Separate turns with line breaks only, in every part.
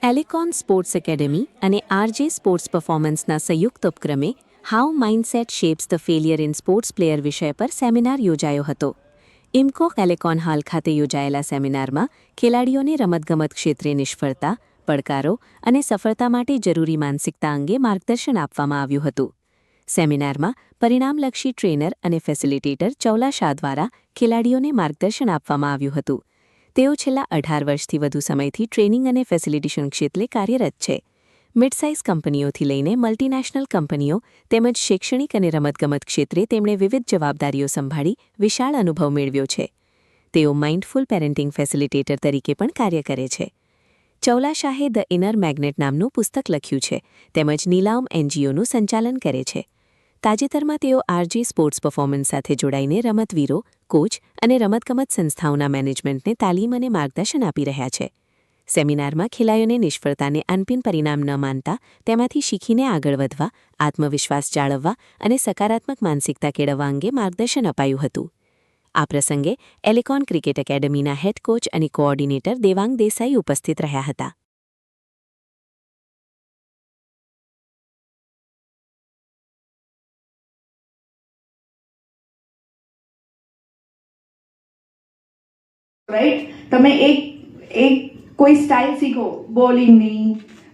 Elecon sports academy અને RJ sports પરફોર્મન્સના સંયુક્ત ઉપક્રમે how mindset shapes the failure in sports player વિષય પર સેમિનાર યોજાયો હતો. ઇમકોક એલિકોન હાલ ખાતે યોજાયેલા સેમિનારમાં ખેલાડીઓને રમતગમત ક્ષેત્રે નિષ્ફળતા, પડકારો અને સફળતા માટે જરૂરી માનસિકતા અંગે માર્ગદર્શન આપવામાં આવ્યું હતું. સેમિનારમાં પરિણામલક્ષી ટ્રેનર અને ફેસિલિટેટર ચૌલા શાહ દ્વારા ખેલાડીઓને માર્ગદર્શન આપવામાં આવ્યું હતું. તેઓ છેલ્લા 18 વર્ષથી વધુ સમયથી ટ્રેનિંગ અને ફેસિલિટેશન ક્ષેત્રે કાર્યરત છે. મિડસાઇઝ કંપનીઓથી લઈને મલ્ટીનેશનલ કંપનીઓ તેમજ શૈક્ષણિક અને રમતગમત ક્ષેત્રે તેમણે વિવિધ જવાબદારીઓ સંભાળી વિશાળ અનુભવ મેળવ્યો છે. તેઓ માઇન્ડફુલ પેરેન્ટિંગ ફેસિલિટેટર તરીકે પણ કાર્ય કરે છે. ચૌલા શાહે ધ ઇનર મેગ્નેટ નામનું પુસ્તક લખ્યું છે તેમજ નીલામ એનજીઓનું સંચાલન કરે છે. તાજેતરમાં તેઓ આરજે સ્પોર્ટ્સ પરફોર્મન્સ સાથે જોડાઈને રમતવીરો, કોચ અને રમતગમત સંસ્થાઓના મેનેજમેન્ટને તાલીમ અને માર્ગદર્શન આપી રહ્યા છે. સેમિનારમાં ખેલાડીઓને નિષ્ફળતાને અંતિમ પરિણામ ન માનતા તેમાંથી શીખીને આગળ વધવા, આત્મવિશ્વાસ જાળવવા અને સકારાત્મક માનસિકતા કેળવવા અંગે માર્ગદર્શન અપાયું હતું. આ પ્રસંગે એલિકોન ક્રિકેટ એકેડમીના હેડ કોચ અને કોઓર્ડિનેટર દેવાંગ દેસાઈ ઉપસ્થિત રહ્યા હતા.
રાઈટ, તમે એક કોઈ સ્ટાઇલ શીખો બોલિંગની,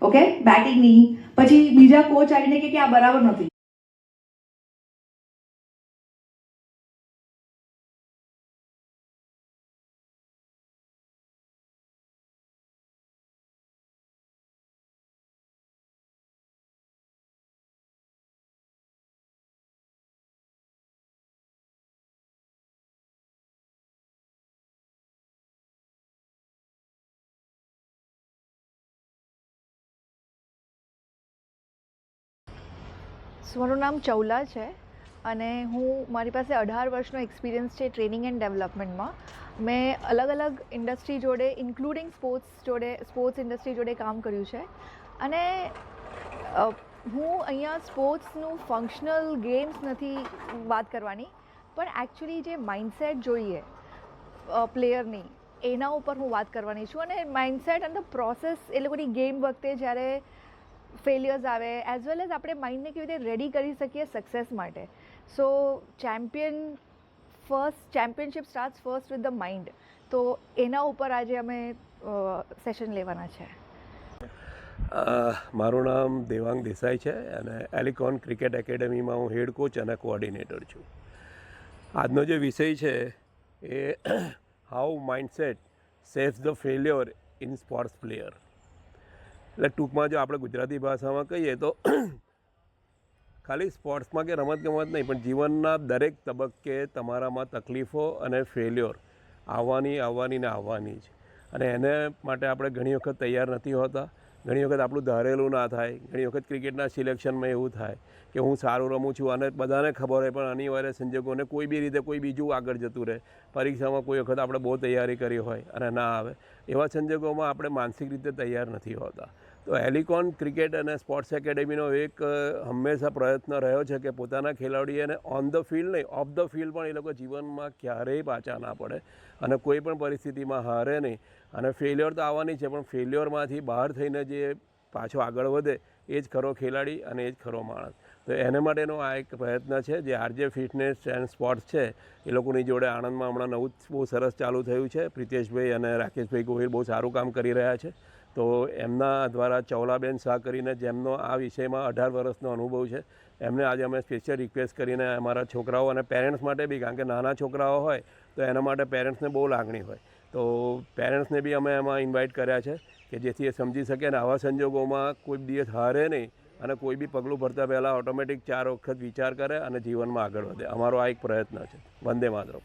ઓકે, બેટિંગની, પછી બીજા કોચ આવીને કે આ બરાબર નથી.
મારું નામ ચૌલા છે અને મારી પાસે 18 વર્ષનો એક્સપિરિયન્સ છે ટ્રેનિંગ એન્ડ ડેવલપમેન્ટમાં. મેં અલગ અલગ ઇન્ડસ્ટ્રી જોડે ઇન્ક્લુડિંગ સ્પોર્ટ્સ ઇન્ડસ્ટ્રી જોડે કામ કર્યું છે અને હું અહીંયા સ્પોર્ટ્સનું ફંક્શનલ ગેમ્સ નથી વાત કરવાની, પણ એકચ્યુઅલી જે માઇન્ડસેટ જોઈએ પ્લેયરની એના ઉપર હું વાત કરવાની છું. અને માઇન્ડસેટ અને પ્રોસેસ એ લોકોની ગેમ વખતે જ્યારે ફેલિયર્સ આવે એઝ વેલ એઝ આપણે માઇન્ડને કેવી રીતે રેડી કરી શકીએ સક્સેસ માટે. So championship starts first with the mind. તો એના ઉપર આજે અમે સેશન લેવાના છે.
મારું નામ દેવાંગ દેસાઈ છે અને એલિકોન ક્રિકેટ એકેડમીમાં હું હેડ કોચ અને કોઓર્ડિનેટર છું. આજનો જે વિષય છે એ how mindset saves the failure in sports player. એટલે ટૂંકમાં જો આપણે ગુજરાતી ભાષામાં કહીએ તો ખાલી સ્પોર્ટ્સમાં કે રમતગમત નહીં પણ જીવનના દરેક તબક્કે તમારામાં તકલીફો અને ફેલ્યોર આવવાની ને આવવાની જ. અને એને માટે આપણે ઘણી વખત તૈયાર નથી હોતા. ઘણી વખત આપણું ધારેલું ના થાય. ઘણી વખત ક્રિકેટના સિલેક્શનમાં એવું થાય કે હું સારું રમું છું અને બધાને ખબર હોય પણ અનિવાર્ય સંજોગોને કોઈ બી રીતે કોઈ બીજું આગળ જતું રહે. પરીક્ષામાં કોઈ વખત આપણે બહુ તૈયારી કરી હોય અને ના આવે. એવા સંજોગોમાં આપણે માનસિક રીતે તૈયાર નથી હોતા. તો એલિકોન ક્રિકેટ અને સ્પોર્ટ્સ એકેડમીનો એક હંમેશા પ્રયત્ન રહ્યો છે કે પોતાના ખેલાડીઓને ઓન ધ ફિલ્ડ નહીં, ઓફ ધ ફિલ્ડ પણ એ લોકો જીવનમાં ક્યારેય પાછા ના પડે અને કોઈ પણ પરિસ્થિતિમાં હારે નહીં. અને ફેલ્યોર તો આવવાની છે પણ ફેલ્યોરમાંથી બહાર થઈને જે પાછો આગળ વધે એ જ ખરો ખેલાડી અને એ જ ખરો માણસ. તો એને માટેનો આ એક પ્રયત્ન છે જે આરજે ફિટનેસ એન્ડ સ્પોર્ટ્સ છે એ લોકોની જોડે આણંદમાં હમણાં નવું બહુ સરસ ચાલુ થયું છે. પ્રિતેશભાઈ અને રાકેશભાઈ ગોહિલ બહુ સારું કામ કરી રહ્યા છે. તો એમના દ્વારા ચૌલાબેન શાહ કરીને જેમનો આ વિષયમાં 18 વર્ષનો અનુભવ છે એમને આજે અમે સ્પેશિયલ રિક્વેસ્ટ કરીને અમારા છોકરાઓ અને પેરેન્ટ્સ માટે બી, કારણ કે નાના છોકરાઓ હોય તો એના માટે પેરેન્ટ્સને બહુ લાગણી હોય, તો પેરેન્ટ્સને બી અમે એમાં ઇન્વાઇટ કર્યા છે કે જેથી એ સમજી શકે અને આવા સંજોગોમાં કોઈ દિવસ હારે નહીં અને કોઈ બી પગલું ભરતા પહેલાં ઓટોમેટિક 4 વખત વિચાર કરે અને જીવનમાં આગળ વધે. અમારો આ એક પ્રયત્ન છે. વંદે માતરમ.